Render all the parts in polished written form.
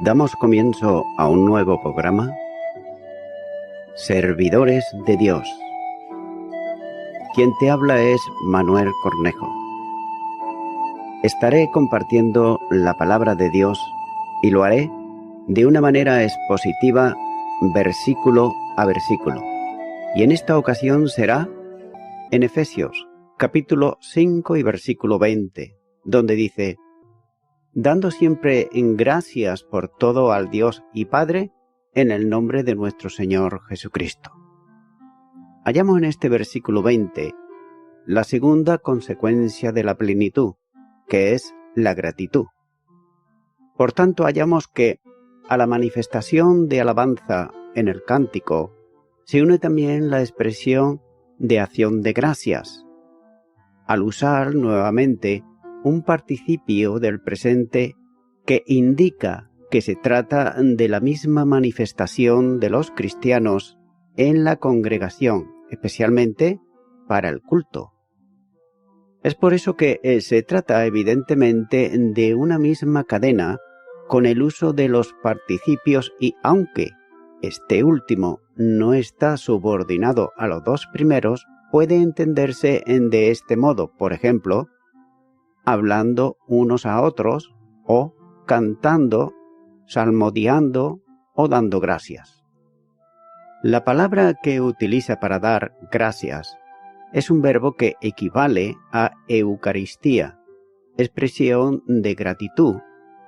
Damos comienzo a un nuevo programa, Servidores de Dios. Quien te habla es Manuel Cornejo. Estaré compartiendo la palabra de Dios y lo haré de una manera expositiva, versículo a versículo. Y en esta ocasión será en Efesios, capítulo 5 y versículo 20, donde dice: dando siempre en gracias por todo al Dios y Padre, en el nombre de nuestro Señor Jesucristo. Hallamos en este versículo 20 la segunda consecuencia de la plenitud, que es la gratitud. Por tanto, hallamos que a la manifestación de alabanza en el cántico se une también la expresión de acción de gracias, al usar nuevamente un participio del presente que indica que se trata de la misma manifestación de los cristianos en la congregación, especialmente para el culto. Es por eso que se trata evidentemente de una misma cadena con el uso de los participios, y aunque este último no está subordinado a los dos primeros, puede entenderse de este modo, por ejemplo, hablando unos a otros, o cantando, salmodiando o dando gracias. La palabra que utiliza para dar gracias es un verbo que equivale a Eucaristía, expresión de gratitud,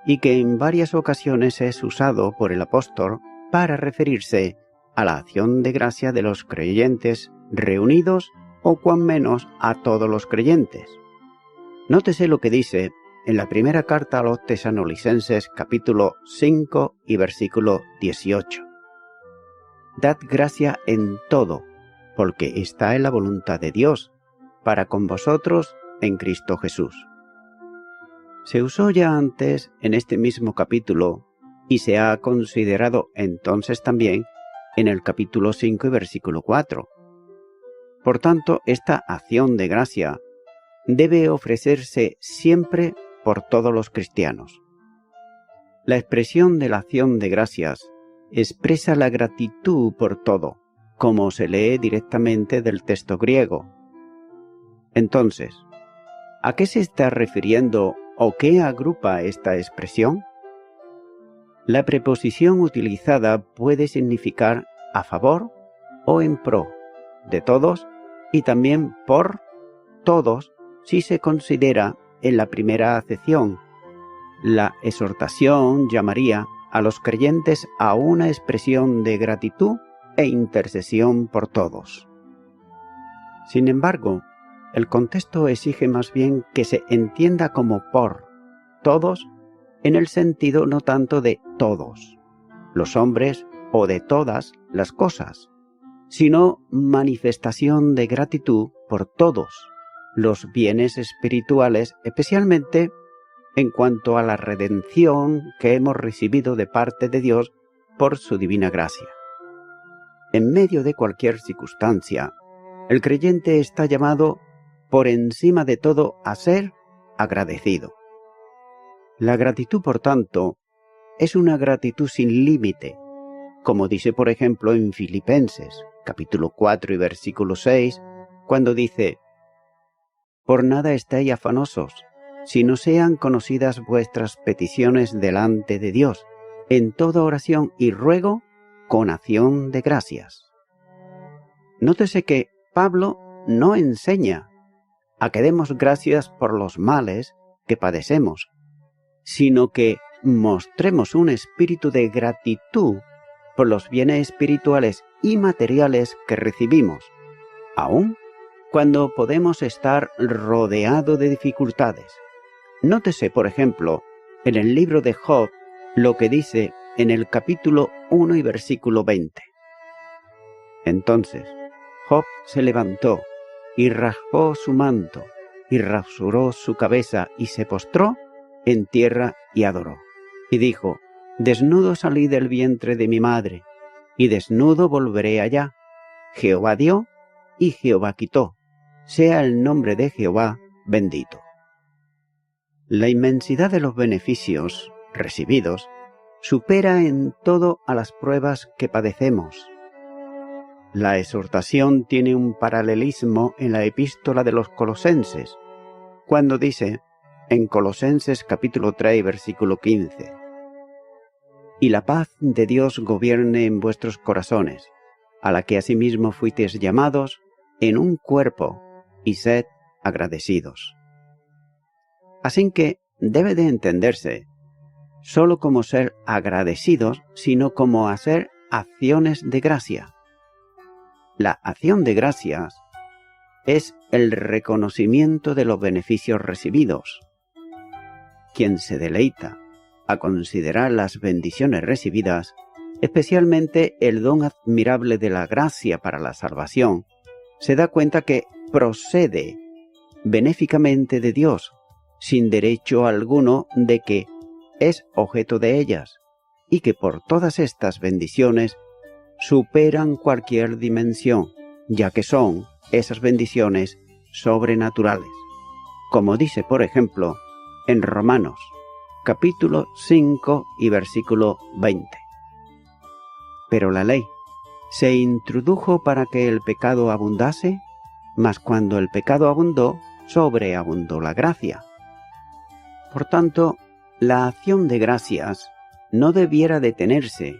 y que en varias ocasiones es usado por el apóstol para referirse a la acción de gracia de los creyentes reunidos, o cuan menos a todos los creyentes. Nótese lo que dice en la primera carta a los Tesalonicenses, capítulo 5 y versículo 18. Dad gracia en todo, porque esta es la voluntad de Dios para con vosotros en Cristo Jesús. Se usó ya antes en este mismo capítulo y se ha considerado entonces también en el capítulo 5 y versículo 4. Por tanto, esta acción de gracia debe ofrecerse siempre por todos los cristianos. La expresión de la acción de gracias expresa la gratitud por todo, como se lee directamente del texto griego. Entonces, ¿a qué se está refiriendo o qué agrupa esta expresión? La preposición utilizada puede significar a favor o en pro de todos, y también por todos si se considera en la primera acepción. La exhortación llamaría a los creyentes a una expresión de gratitud e intercesión por todos. Sin embargo, el contexto exige más bien que se entienda como por todos, en el sentido no tanto de todos los hombres o de todas las cosas, sino manifestación de gratitud por todos los bienes espirituales, especialmente en cuanto a la redención que hemos recibido de parte de Dios por su divina gracia. En medio de cualquier circunstancia, el creyente está llamado por encima de todo a ser agradecido. La gratitud, por tanto, es una gratitud sin límite, como dice por ejemplo en Filipenses, capítulo 4 y versículo 6, cuando dice: por nada estéis afanosos, sino sean conocidas vuestras peticiones delante de Dios, en toda oración y ruego, con acción de gracias. Nótese que Pablo no enseña a que demos gracias por los males que padecemos, sino que mostremos un espíritu de gratitud por los bienes espirituales y materiales que recibimos, aun cuando podemos estar rodeados de dificultades. Nótese, por ejemplo, en el libro de Job, lo que dice en el capítulo 1 y versículo 20. Entonces, Job se levantó y rasgó su manto, y rasuró su cabeza, y se postró en tierra y adoró. Y dijo: desnudo salí del vientre de mi madre, y desnudo volveré allá. Jehová dio, y Jehová quitó. Sea el nombre de Jehová bendito. La inmensidad de los beneficios recibidos supera en todo a las pruebas que padecemos. La exhortación tiene un paralelismo en la epístola de los Colosenses, cuando dice, en Colosenses capítulo 3, versículo 15, «Y la paz de Dios gobierne en vuestros corazones, a la que asimismo fuisteis llamados en un cuerpo, y sed agradecidos». Así que debe de entenderse solo como ser agradecidos, sino como hacer acciones de gracia. La acción de gracias es el reconocimiento de los beneficios recibidos. Quien se deleita a considerar las bendiciones recibidas, especialmente el don admirable de la gracia para la salvación, se da cuenta que procede benéficamente de Dios, sin derecho alguno de que es objeto de ellas, y que por todas estas bendiciones superan cualquier dimensión, ya que son esas bendiciones sobrenaturales, como dice por ejemplo en Romanos capítulo 5 y versículo 20. Pero la ley se introdujo para que el pecado abundase, mas cuando el pecado abundó, sobreabundó la gracia. Por tanto, la acción de gracias no debiera detenerse,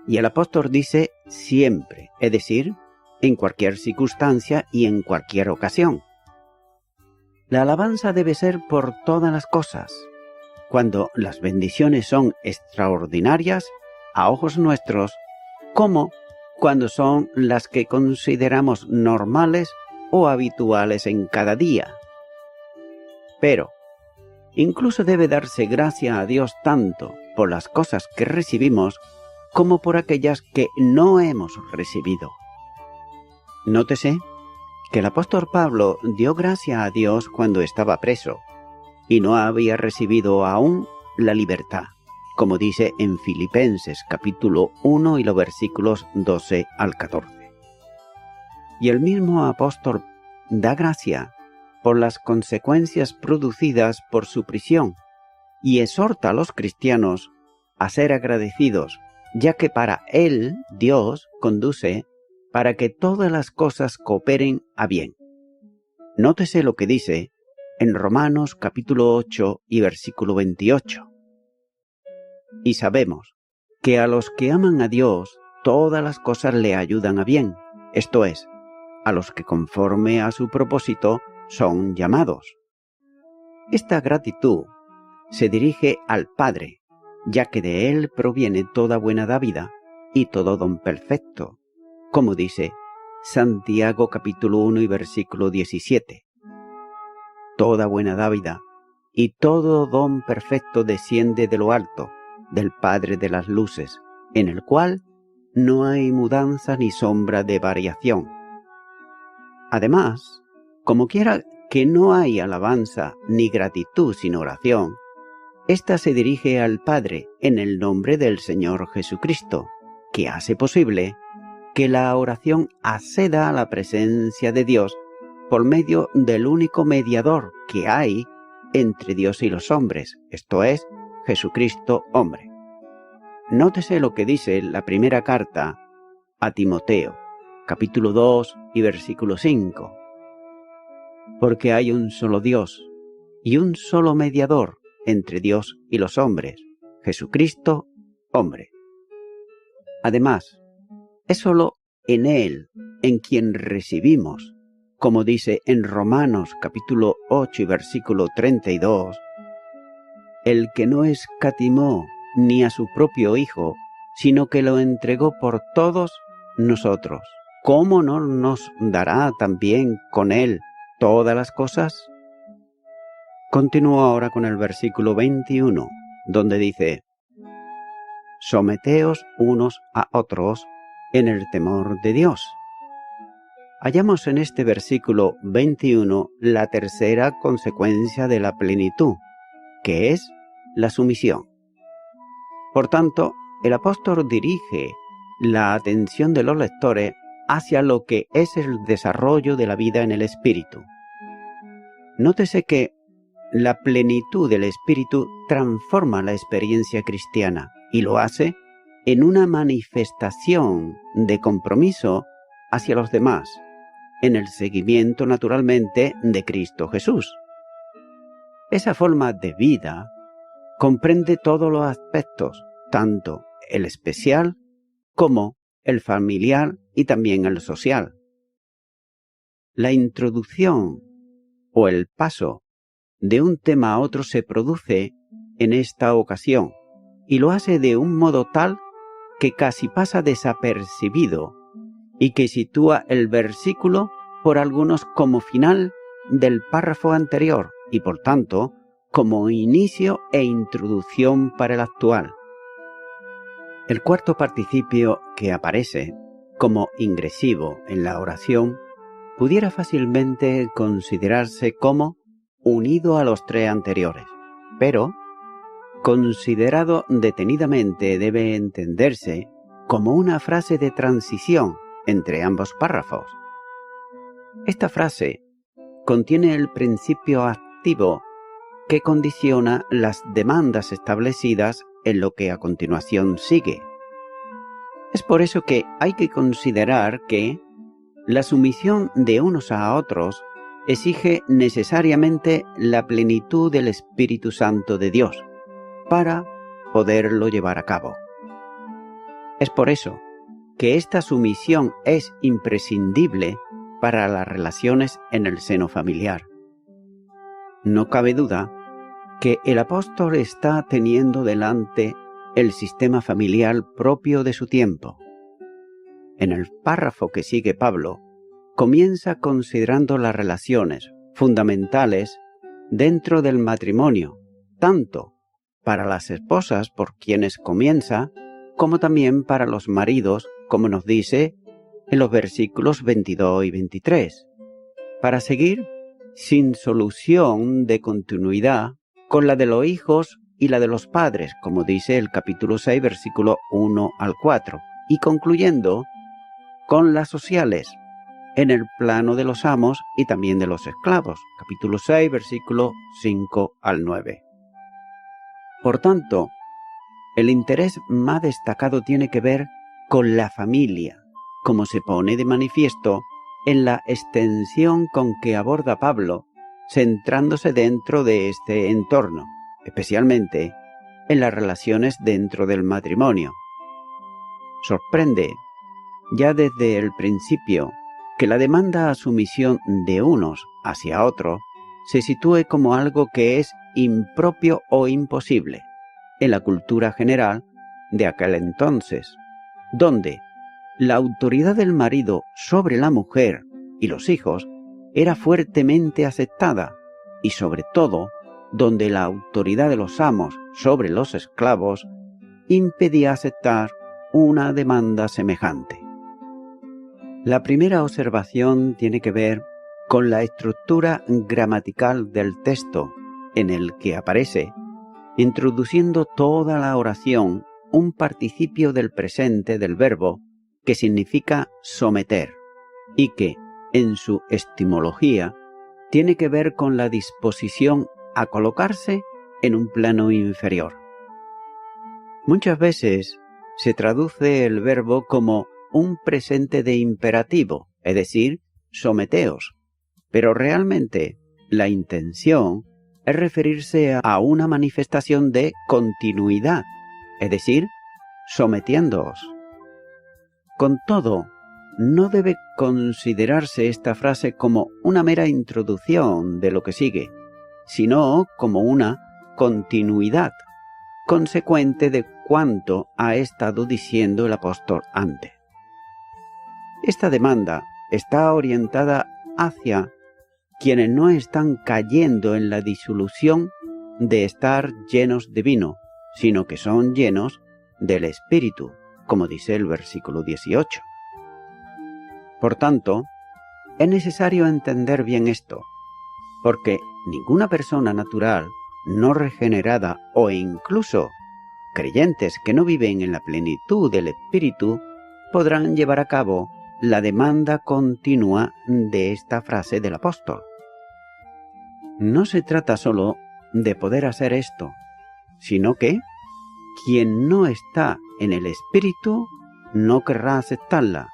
y el apóstol dice siempre, es decir, en cualquier circunstancia y en cualquier ocasión. La alabanza debe ser por todas las cosas, cuando las bendiciones son extraordinarias a ojos nuestros, como cuando son las que consideramos normales o habituales en cada día. Pero incluso debe darse gracia a Dios tanto por las cosas que recibimos como por aquellas que no hemos recibido. Nótese que el apóstol Pablo dio gracia a Dios cuando estaba preso y no había recibido aún la libertad, como dice en Filipenses capítulo 1 y los versículos 12 al 14. Y el mismo apóstol da gracia por las consecuencias producidas por su prisión y exhorta a los cristianos a ser agradecidos, ya que para él Dios conduce para que todas las cosas cooperen a bien. Nótese lo que dice en Romanos capítulo 8 y versículo 28. Y sabemos que a los que aman a Dios todas las cosas le ayudan a bien, esto es, a los que conforme a su propósito son llamados. Esta gratitud se dirige al Padre, ya que de Él proviene toda buena dádiva y todo don perfecto, como dice Santiago capítulo 1 y versículo 17. Toda buena dádiva y todo don perfecto desciende de lo alto, del Padre de las luces, en el cual no hay mudanza ni sombra de variación. Además, como quiera que no hay alabanza ni gratitud sin oración, ésta se dirige al Padre en el nombre del Señor Jesucristo, que hace posible que la oración acceda a la presencia de Dios por medio del único mediador que hay entre Dios y los hombres, esto es, Jesucristo hombre. Nótese lo que dice la primera carta a Timoteo, capítulo 2 y versículo 5. Porque hay un solo Dios y un solo mediador entre Dios y los hombres, Jesucristo hombre. Además, es solo en Él en quien recibimos, como dice en Romanos capítulo 8 y versículo 32, el que no escatimó ni a su propio Hijo, sino que lo entregó por todos nosotros. ¿Cómo no nos dará también con Él todas las cosas? Continúo ahora con el versículo 21, donde dice, someteos unos a otros en el temor de Dios. Hallamos en este versículo 21 la tercera consecuencia de la plenitud, que es la sumisión. Por tanto, el apóstol dirige la atención de los lectores hacia lo que es el desarrollo de la vida en el Espíritu. Nótese que la plenitud del Espíritu transforma la experiencia cristiana, y lo hace en una manifestación de compromiso hacia los demás, en el seguimiento naturalmente de Cristo Jesús. Esa forma de vida comprende todos los aspectos, tanto el especial como el familiar y también el social. La introducción o el paso de un tema a otro se produce en esta ocasión y lo hace de un modo tal que casi pasa desapercibido y que sitúa el versículo por algunos como final del párrafo anterior y por tanto como inicio e introducción para el actual. El cuarto participio que aparece como ingresivo en la oración pudiera fácilmente considerarse como unido a los tres anteriores, pero considerado detenidamente debe entenderse como una frase de transición entre ambos párrafos. Esta frase contiene el principio activo que condiciona las demandas establecidas en lo que a continuación sigue. Es por eso que hay que considerar que la sumisión de unos a otros exige necesariamente la plenitud del Espíritu Santo de Dios para poderlo llevar a cabo. Es por eso que esta sumisión es imprescindible para las relaciones en el seno familiar. No cabe duda que el apóstol está teniendo delante el sistema familiar propio de su tiempo. En el párrafo que sigue Pablo, comienza considerando las relaciones fundamentales dentro del matrimonio, tanto para las esposas por quienes comienza, como también para los maridos, como nos dice en los versículos 22 y 23, para seguir sin solución de continuidad con la de los hijos y la de los padres, como dice el capítulo 6, versículo 1 al 4, y concluyendo con las sociales, en el plano de los amos y también de los esclavos, capítulo 6, versículo 5 al 9. Por tanto, el interés más destacado tiene que ver con la familia, como se pone de manifiesto en la extensión con que aborda Pablo, centrándose dentro de este entorno, especialmente en las relaciones dentro del matrimonio. Sorprende, ya desde el principio, que la demanda a sumisión de unos hacia otros se sitúe como algo que es impropio o imposible en la cultura general de aquel entonces, donde la autoridad del marido sobre la mujer y los hijos era fuertemente aceptada y sobre todo donde la autoridad de los amos sobre los esclavos impedía aceptar una demanda semejante. La primera observación tiene que ver con la estructura gramatical del texto en el que aparece, introduciendo toda la oración un participio del presente del verbo que significa someter y que, en su etimología, tiene que ver con la disposición a colocarse en un plano inferior. Muchas veces se traduce el verbo como un presente de imperativo, es decir, someteos, pero realmente la intención es referirse a una manifestación de continuidad, es decir, sometiéndoos. Con todo, no debe considerarse esta frase como una mera introducción de lo que sigue, sino como una continuidad consecuente de cuanto ha estado diciendo el apóstol antes. Esta demanda está orientada hacia quienes no están cayendo en la disolución de estar llenos de vino, sino que son llenos del Espíritu, como dice el versículo 18. Por tanto, es necesario entender bien esto, porque ninguna persona natural, no regenerada o incluso creyentes que no viven en la plenitud del Espíritu podrán llevar a cabo la demanda continua de esta frase del apóstol. No se trata solo de poder hacer esto, sino que quien no está en el Espíritu no querrá aceptarla.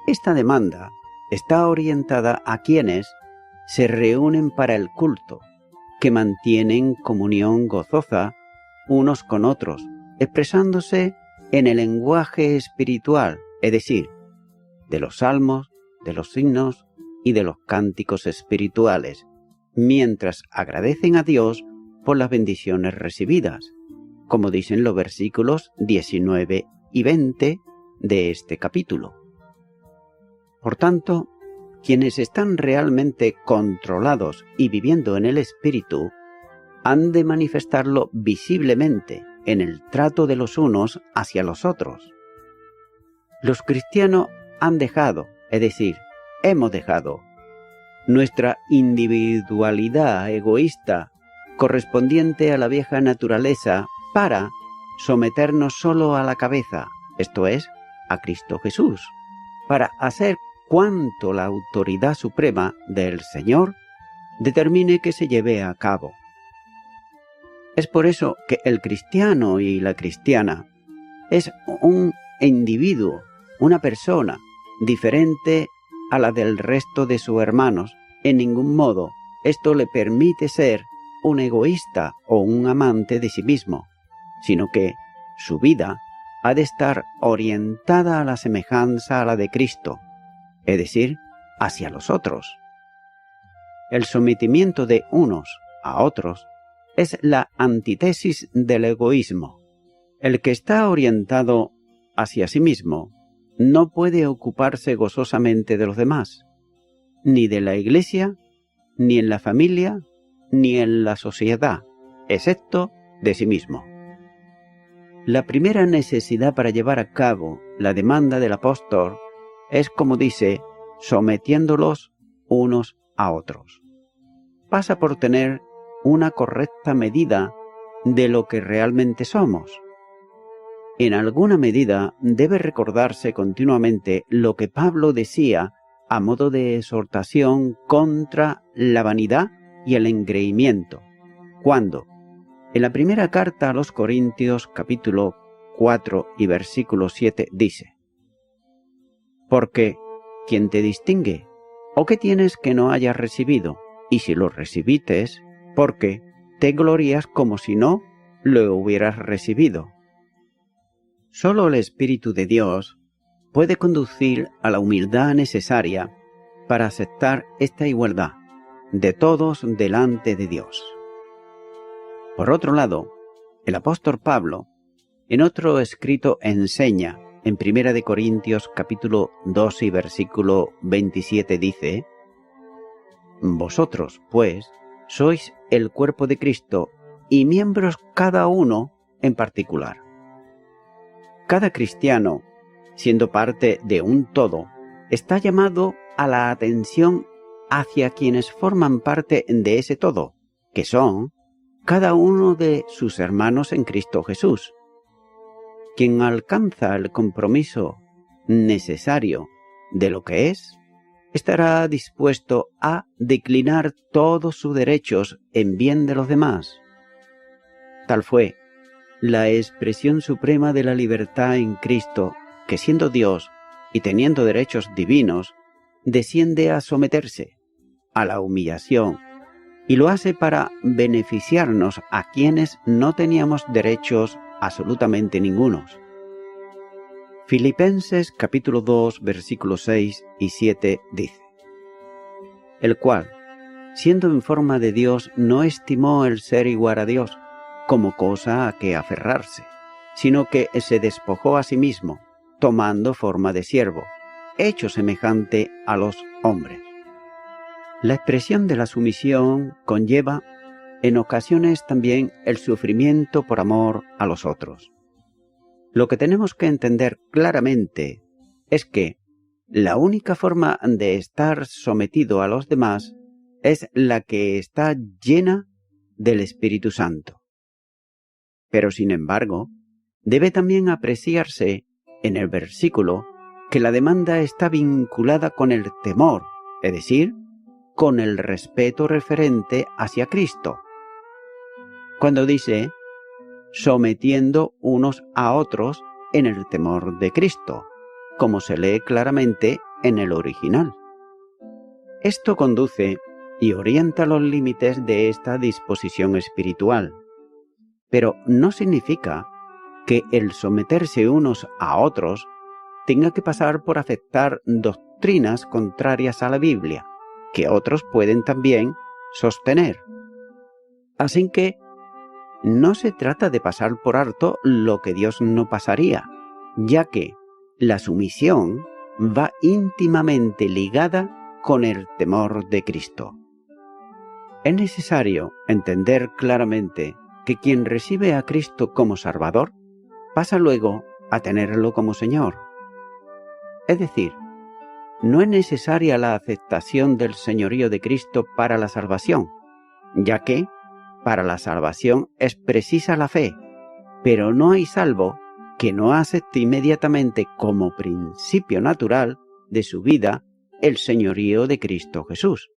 Esta demanda está orientada a quienes se reúnen para el culto, que mantienen comunión gozosa unos con otros, expresándose en el lenguaje espiritual, es decir, de los salmos, de los himnos y de los cánticos espirituales, mientras agradecen a Dios por las bendiciones recibidas, como dicen los versículos 19 y 20 de este capítulo. Por tanto, quienes están realmente controlados y viviendo en el Espíritu han de manifestarlo visiblemente en el trato de los unos hacia los otros. Los cristianos han dejado, es decir, hemos dejado, nuestra individualidad egoísta correspondiente a la vieja naturaleza para someternos solo a la cabeza, esto es, a Cristo Jesús, para hacer cuanto la autoridad suprema del Señor determine que se lleve a cabo. Es por eso que el cristiano y la cristiana es un individuo, una persona diferente a la del resto de sus hermanos. En ningún modo esto le permite ser un egoísta o un amante de sí mismo, sino que su vida ha de estar orientada a la semejanza a la de Cristo, es decir, hacia los otros. El sometimiento de unos a otros es la antítesis del egoísmo. El que está orientado hacia sí mismo no puede ocuparse gozosamente de los demás, ni de la Iglesia, ni en la familia, ni en la sociedad, excepto de sí mismo. La primera necesidad para llevar a cabo la demanda del apóstol es, como dice, sometiéndolos unos a otros. Pasa por tener una correcta medida de lo que realmente somos. En alguna medida debe recordarse continuamente lo que Pablo decía a modo de exhortación contra la vanidad y el engreimiento, cuando, en la primera carta a los Corintios, capítulo 4 y versículo 7, dice: «Porque, ¿quién te distingue? ¿O qué tienes que no hayas recibido? Y si lo recibites, ¿por qué te glorías como si no lo hubieras recibido?» Solo el Espíritu de Dios puede conducir a la humildad necesaria para aceptar esta igualdad de todos delante de Dios. Por otro lado, el apóstol Pablo, en otro escrito, enseña, en 1 de Corintios capítulo 2 y versículo 27 dice: «Vosotros, pues, sois el cuerpo de Cristo y miembros cada uno en particular». Cada cristiano, siendo parte de un todo, está llamado a la atención hacia quienes forman parte de ese todo, que son cada uno de sus hermanos en Cristo Jesús. Quien alcanza el compromiso necesario de lo que es, estará dispuesto a declinar todos sus derechos en bien de los demás. Tal fue la expresión suprema de la libertad en Cristo, que siendo Dios y teniendo derechos divinos, desciende a someterse a la humillación, y lo hace para beneficiarnos a quienes no teníamos derechos absolutamente ningunos. Filipenses capítulo 2 versículos 6 y 7 dice: «El cual, siendo en forma de Dios, no estimó el ser igual a Dios como cosa a que aferrarse, sino que se despojó a sí mismo, tomando forma de siervo, hecho semejante a los hombres». La expresión de la sumisión conlleva en ocasiones también el sufrimiento por amor a los otros. Lo que tenemos que entender claramente es que la única forma de estar sometido a los demás es la que está llena del Espíritu Santo. Pero sin embargo, debe también apreciarse en el versículo que la demanda está vinculada con el temor, es decir, con el respeto referente hacia Cristo. Cuando dice: sometiendo unos a otros en el temor de Cristo, como se lee claramente en el original. Esto conduce y orienta los límites de esta disposición espiritual, pero no significa que el someterse unos a otros tenga que pasar por aceptar doctrinas contrarias a la Biblia, que otros pueden también sostener. Así que no se trata de pasar por alto lo que Dios no pasaría, ya que la sumisión va íntimamente ligada con el temor de Cristo. Es necesario entender claramente que quien recibe a Cristo como Salvador pasa luego a tenerlo como Señor. Es decir, no es necesaria la aceptación del señorío de Cristo para la salvación, ya que para la salvación es precisa la fe, pero no hay salvo que no acepte inmediatamente como principio natural de su vida el señorío de Cristo Jesús.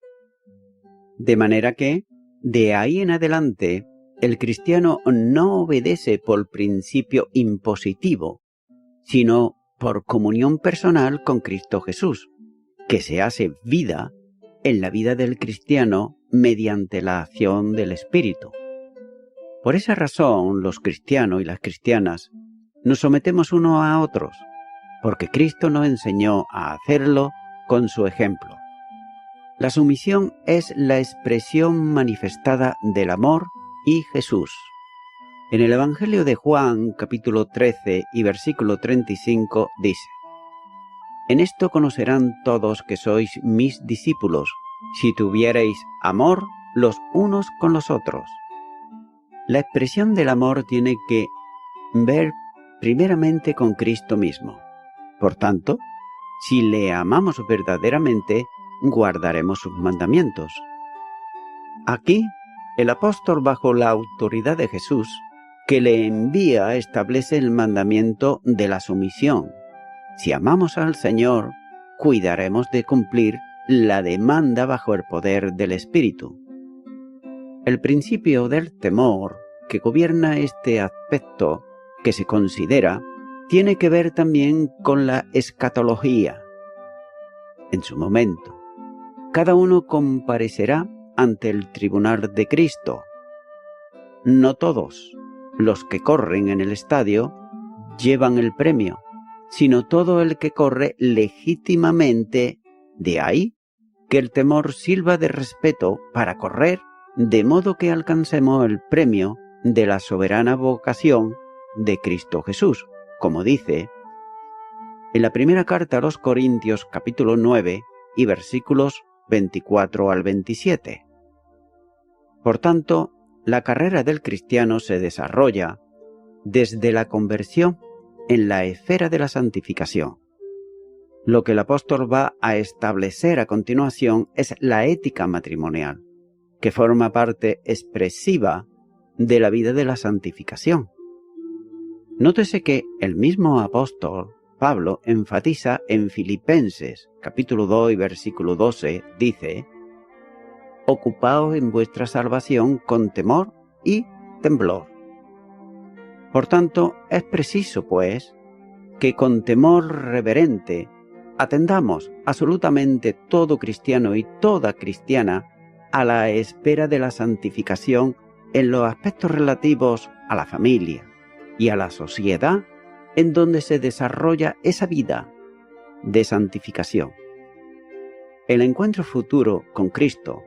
De manera que, de ahí en adelante, el cristiano no obedece por principio impositivo, sino por comunión personal con Cristo Jesús, que se hace vida en la vida del cristiano mediante la acción del Espíritu. Por esa razón, los cristianos y las cristianas nos sometemos unos a otros, porque Cristo nos enseñó a hacerlo con su ejemplo. La sumisión es la expresión manifestada del amor y Jesús. En el Evangelio de Juan, capítulo 13 y versículo 35, dice: «En esto conocerán todos que sois mis discípulos, si tuviereis amor los unos con los otros». La expresión del amor tiene que ver primeramente con Cristo mismo. Por tanto, si le amamos verdaderamente, guardaremos sus mandamientos. Aquí, el apóstol, bajo la autoridad de Jesús, que le envía, establece el mandamiento de la sumisión. Si amamos al Señor, cuidaremos de cumplir la demanda bajo el poder del Espíritu. El principio del temor que gobierna este aspecto que se considera tiene que ver también con la escatología. En su momento, cada uno comparecerá ante el tribunal de Cristo. No todos los que corren en el estadio llevan el premio, sino todo el que corre legítimamente. De ahí que el temor sirva de respeto para correr, de modo que alcancemos el premio de la soberana vocación de Cristo Jesús, como dice en la primera carta a los Corintios, capítulo 9 y versículos 24 al 27. Por tanto, la carrera del cristiano se desarrolla desde la conversión en la esfera de la santificación. Lo que el apóstol va a establecer a continuación es la ética matrimonial, que forma parte expresiva de la vida de la santificación. Nótese que el mismo apóstol Pablo enfatiza en Filipenses, capítulo 2 y versículo 12, dice: «Ocupaos en vuestra salvación con temor y temblor». Por tanto, es preciso, pues, que con temor reverente atendamos absolutamente todo cristiano y toda cristiana a la espera de la santificación en los aspectos relativos a la familia y a la sociedad en donde se desarrolla esa vida de santificación. El encuentro futuro con Cristo,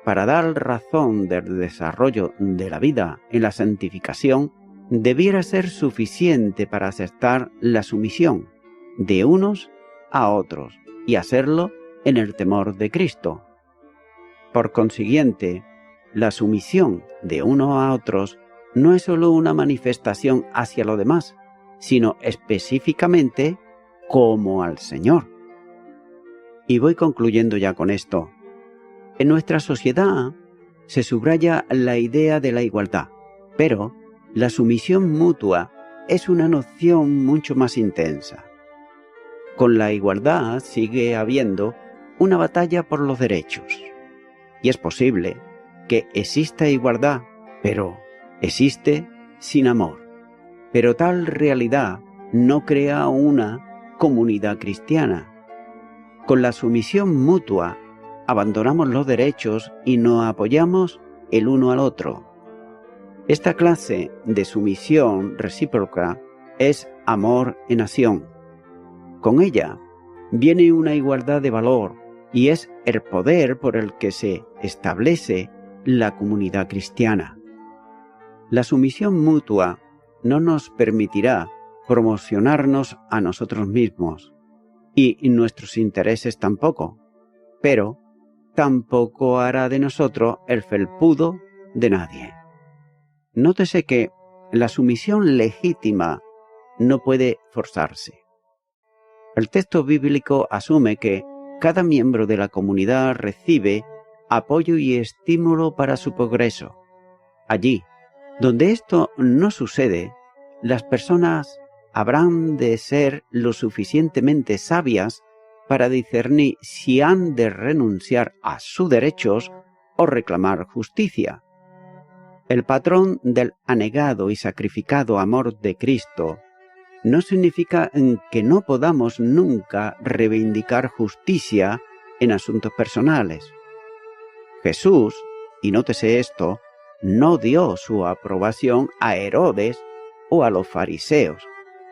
para dar razón del desarrollo de la vida en la santificación, debiera ser suficiente para aceptar la sumisión de unos a otros y hacerlo en el temor de Cristo. Por consiguiente, la sumisión de unos a otros no es sólo una manifestación hacia los demás, sino específicamente como al Señor. Y voy concluyendo ya con esto. En nuestra sociedad se subraya la idea de la igualdad, pero la sumisión mutua es una noción mucho más intensa. Con la igualdad sigue habiendo una batalla por los derechos. Y es posible que exista igualdad, pero existe sin amor. Pero tal realidad no crea una comunidad cristiana. Con la sumisión mutua abandonamos los derechos y nos apoyamos el uno al otro. Esta clase de sumisión recíproca es amor en acción. Con ella viene una igualdad de valor y es el poder por el que se establece la comunidad cristiana. La sumisión mutua no nos permitirá promocionarnos a nosotros mismos y nuestros intereses tampoco, pero tampoco hará de nosotros el felpudo de nadie. Nótese que la sumisión legítima no puede forzarse. El texto bíblico asume que cada miembro de la comunidad recibe apoyo y estímulo para su progreso. Allí, donde esto no sucede, las personas habrán de ser lo suficientemente sabias para discernir si han de renunciar a sus derechos o reclamar justicia. El patrón del anegado y sacrificado amor de Cristo no significa que no podamos nunca reivindicar justicia en asuntos personales. Jesús, y nótese esto, no dio su aprobación a Herodes o a los fariseos,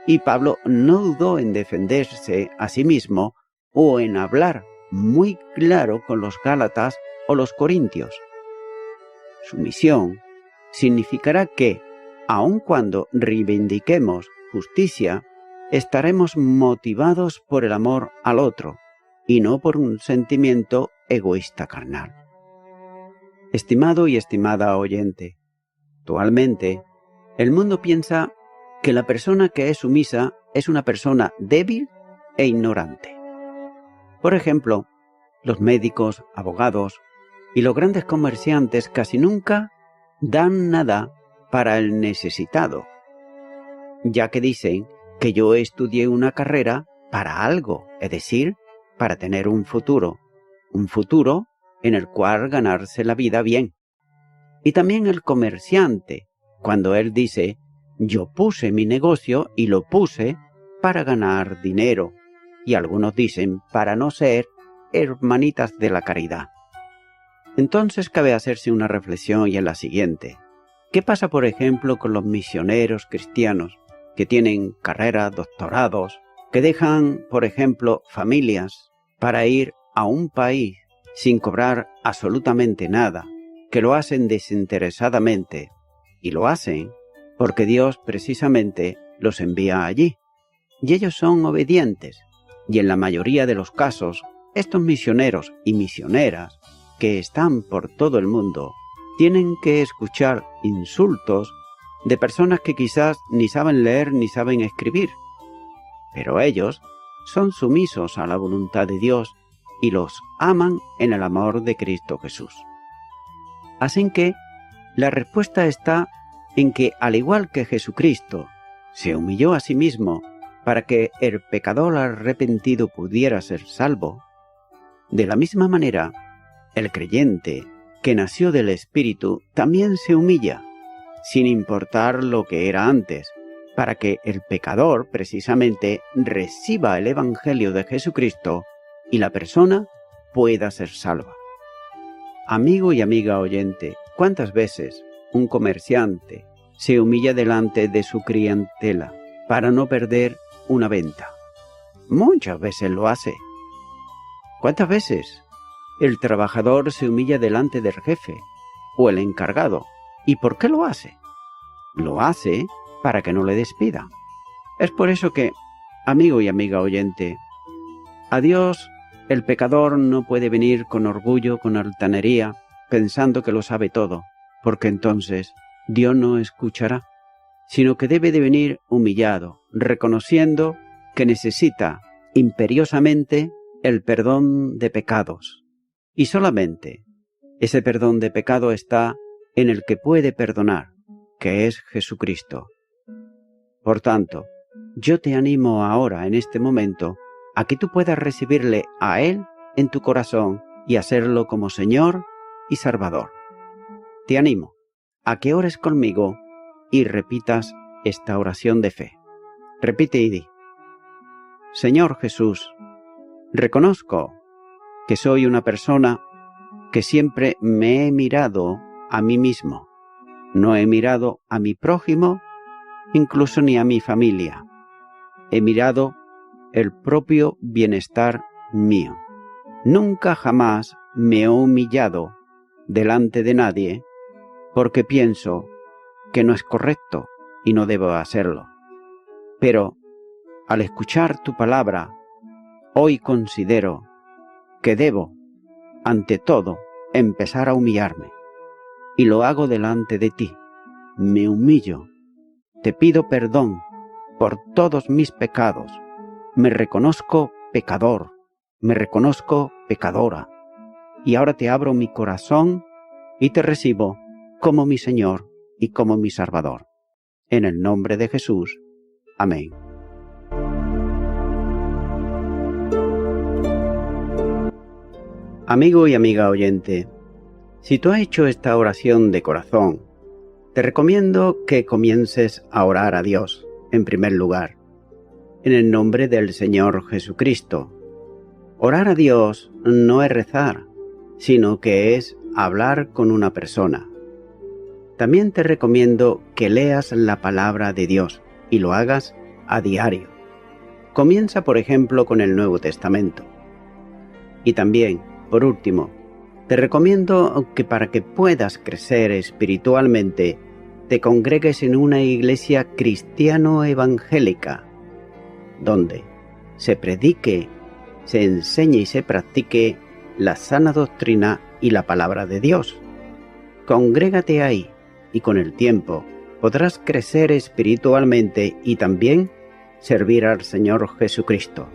y Pablo no dudó en defenderse a sí mismo o en hablar muy claro con los Gálatas o los Corintios. Sumisión significará que, aun cuando reivindiquemos justicia, estaremos motivados por el amor al otro y no por un sentimiento egoísta carnal. Estimado y estimada oyente, actualmente el mundo piensa que la persona que es sumisa es una persona débil e ignorante. Por ejemplo, los médicos, abogados y los grandes comerciantes casi nunca dan nada para el necesitado, ya que dicen que yo estudié una carrera para algo, es decir, para tener un futuro en el cual ganarse la vida bien. Y también el comerciante, cuando él dice, yo puse mi negocio y lo puse para ganar dinero, y algunos dicen para no ser hermanitas de la caridad. Entonces cabe hacerse una reflexión y es la siguiente. ¿Qué pasa, por ejemplo, con los misioneros cristianos que tienen carreras, doctorados, que dejan, por ejemplo, familias para ir a un país sin cobrar absolutamente nada, que lo hacen desinteresadamente y lo hacen porque Dios precisamente los envía allí? Y ellos son obedientes y en la mayoría de los casos estos misioneros y misioneras que están por todo el mundo tienen que escuchar insultos de personas que quizás ni saben leer ni saben escribir, pero ellos son sumisos a la voluntad de Dios y los aman en el amor de Cristo Jesús. Así que la respuesta está en que, al igual que Jesucristo se humilló a sí mismo para que el pecador arrepentido pudiera ser salvo, de la misma manera, el creyente que nació del Espíritu también se humilla, sin importar lo que era antes, para que el pecador precisamente reciba el Evangelio de Jesucristo y la persona pueda ser salva. Amigo y amiga oyente, ¿cuántas veces un comerciante se humilla delante de su clientela para no perder una venta? Muchas veces lo hace. ¿Cuántas veces el trabajador se humilla delante del jefe o el encargado? ¿Y por qué lo hace? Lo hace para que no le despida. Es por eso que, amigo y amiga oyente, a Dios el pecador no puede venir con orgullo, con altanería, pensando que lo sabe todo, porque entonces Dios no escuchará, sino que debe de venir humillado, reconociendo que necesita imperiosamente el perdón de pecados. Y solamente ese perdón de pecado está en el que puede perdonar, que es Jesucristo. Por tanto, yo te animo ahora, en este momento, a que tú puedas recibirle a Él en tu corazón y hacerlo como Señor y Salvador. Te animo a que ores conmigo y repitas esta oración de fe. Repite y di: Señor Jesús, reconozco que soy una persona que siempre me he mirado a mí mismo. No he mirado a mi prójimo, incluso ni a mi familia. He mirado el propio bienestar mío. Nunca jamás me he humillado delante de nadie porque pienso que no es correcto y no debo hacerlo. Pero al escuchar tu palabra, hoy considero que debo, ante todo, empezar a humillarme. Y lo hago delante de ti. Me humillo. Te pido perdón por todos mis pecados. Me reconozco pecador. Me reconozco pecadora. Y ahora te abro mi corazón y te recibo como mi Señor y como mi Salvador. En el nombre de Jesús. Amén. Amigo y amiga oyente, si tú has hecho esta oración de corazón, te recomiendo que comiences a orar a Dios, en primer lugar, en el nombre del Señor Jesucristo. Orar a Dios no es rezar, sino que es hablar con una persona. También te recomiendo que leas la palabra de Dios y lo hagas a diario. Comienza, por ejemplo, con el Nuevo Testamento. Y también, por último, te recomiendo que para que puedas crecer espiritualmente, te congregues en una iglesia cristiano-evangélica, donde se predique, se enseñe y se practique la sana doctrina y la palabra de Dios. Congrégate ahí y con el tiempo podrás crecer espiritualmente y también servir al Señor Jesucristo.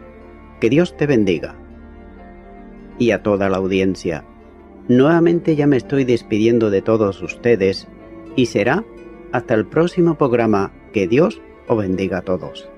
Que Dios te bendiga. Y a toda la audiencia, nuevamente ya me estoy despidiendo de todos ustedes y será hasta el próximo programa. Que Dios os bendiga a todos.